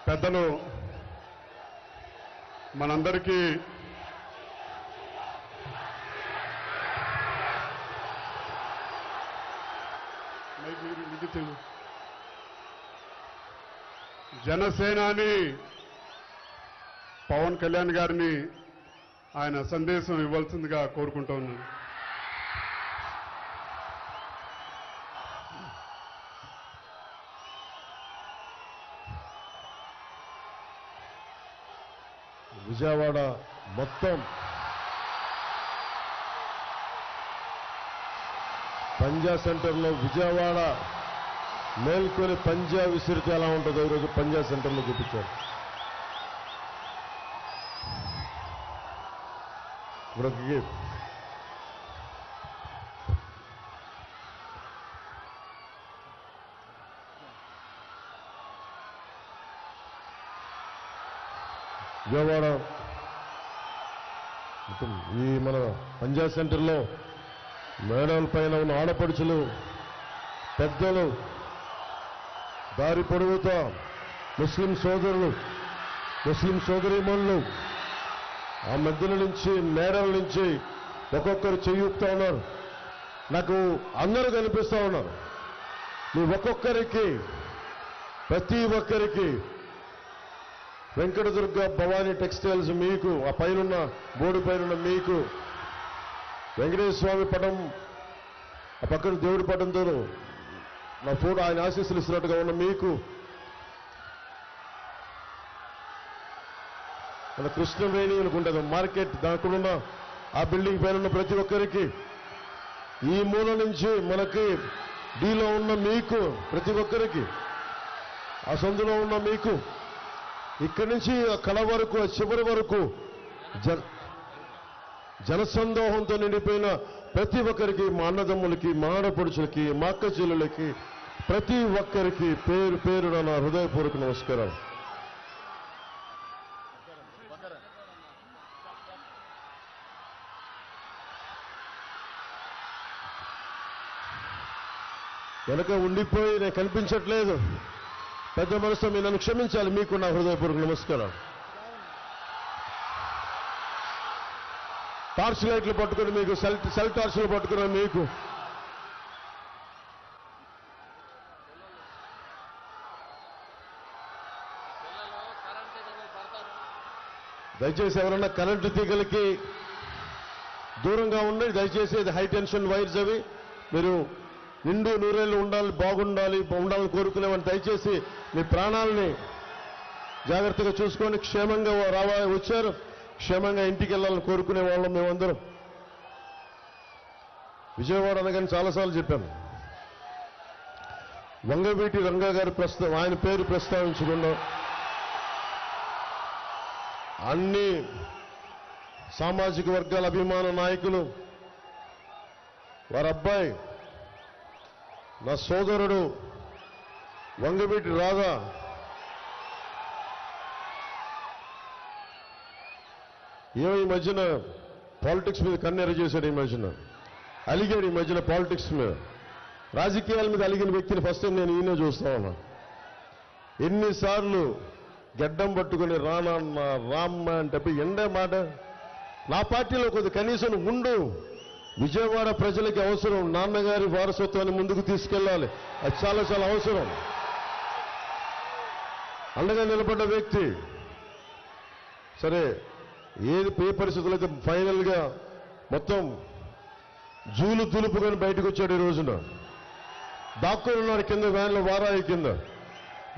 పెద్దలు మనందరికీ జనసేనాని పవన్ కళ్యాణ్ గారిని ఆయన సందేశం ఇవ్వాల్సిందిగా కోరుకుంటూ ఉన్నాను. విజయవాడ మొత్తం పంజా సెంటర్లో విజయవాడ మేల్కొని పంజా విసిరితే ఎలా ఉంటుందో ఈరోజు పంజా సెంటర్లో చూపించారు. విజయవాడ ఈ మన పంజా సెంటర్లో మేడల పైన ఉన్న ఆడపడుచులు పెద్దలు దారి పొడుగుతా ముస్లిం సోదరులు ముస్లిం సోదరీమణులు ఆ మధ్యల నుంచి మేడల నుంచి ఒక్కొక్కరు చెయ్యూపుతా ఉన్నారు. నాకు అందరూ కనిపిస్తూ ఉన్నారు. మీ ఒక్కొక్కరికి ప్రతి ఒక్కరికి వెంకటదుర్గ భవానీ టెక్స్టైల్స్ మీకు ఆ పైన బోర్డు పైన మీకు వెంకటేశ్వర స్వామి పటం ఆ పక్కన దేవుడి పటంతో నా ఫోటో ఆయన ఆశీస్సులు ఇస్తున్నట్టుగా ఉన్న మీకు మన కృష్ణవేణి అనుకుంటుంది మార్కెట్ దానికున్న ఆ బిల్డింగ్ పైన ఉన్న ప్రతి ఒక్కరికి ఈ మూల నుంచి మనకి డీలో ఉన్న మీకు ప్రతి ఒక్కరికి ఆ సందులో ఉన్న మీకు ఇక్కడి నుంచి కళ వరకు చివరి వరకు జనసందోహంతో నిండిపోయిన ప్రతి ఒక్కరికి మా అన్నదమ్ములకి మా ఆడపడుచులకి మా అక్క చెల్లెలకి ప్రతి ఒక్కరికి పేరు పేరున నా హృదయపూర్వక నమస్కారాలు. వెనక ఉండిపోయి నేను కనిపించట్లేదు. పెద్ద మనసుతో మీరు నన్ను క్షమించాలి. మీకు నా హృదయపూర్వక నమస్కారం. టార్చ్ లైట్లు పట్టుకుని మీకు సెల్ టార్చ్లు పట్టుకున్న మీకు దయచేసి ఎవరన్నా కరెంటు తీగలకి దూరంగా ఉండండి. దయచేసి హై టెన్షన్ వైర్స్ అవి మీరు నిండు నూరేళ్లు ఉండాలి ఉండాలని కోరుకునేవాడిని దయచేసి మీ ప్రాణాలని జాగ్రత్తగా చూసుకొని క్షేమంగా వచ్చారు క్షేమంగా ఇంటికి వెళ్ళాలని కోరుకునే వాళ్ళం మేమందరం. విజయవాడ అనగానే చాలాసార్లు చెప్పాను. వంగవీటి రంగా గారి ఆయన పేరు ప్రస్తావించకుండా అన్ని సామాజిక వర్గాల అభిమాన నాయకులు వారి అబ్బాయి నా సోదరుడు వంగవీటి రాధా ఏమో ఈ మధ్యన పాలిటిక్స్ మీద కన్నెర చేశాడు. ఈ మధ్యన అలిగాడు. ఈ మధ్యన పాలిటిక్స్ మీద రాజకీయాల మీద అలిగిన వ్యక్తిని ఫస్ట్ టైం నేను ఈయన చూస్తా ఉన్నా. ఎన్నిసార్లు గడ్డం పట్టుకుని రానన్న రామ్మ అంటే ఎండే మాట. నా పార్టీలో కొద్ది కనీసం ఉండు. విజయవాడ ప్రజలకి అవసరం. నాన్నగారి వారసత్వాన్ని ముందుకు తీసుకెళ్ళాలి. అది చాలా చాలా అవసరం. అండగా నిలబడ్డ వ్యక్తి. సరే ఏ పరిస్థితులు అయితే ఫైనల్గా మొత్తం జూలు దులుపుకొని బయటకు వచ్చాడు. ఈ రోజున దాక్కుని ఉన్నాడు కింద వ్యాన్లో వారాయి కింద.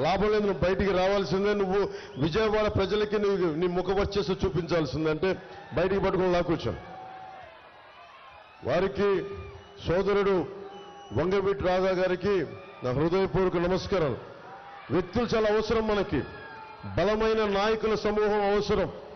లాభం లేదు. నువ్వు బయటికి రావాల్సిందే. నువ్వు విజయవాడ ప్రజలకి నువ్వు నీ ముఖ వర్చస్సు చూపించాల్సిందంటే బయటికి పట్టుకుని లాక్కొచ్చాను. వారికి సోదరుడు వంగవీటి రాధా గారికి నా హృదయపూర్వక నమస్కారాలు. వ్యక్తులు చాలా అవసరం మనకి. బలమైన నాయకుల సమూహం అవసరం.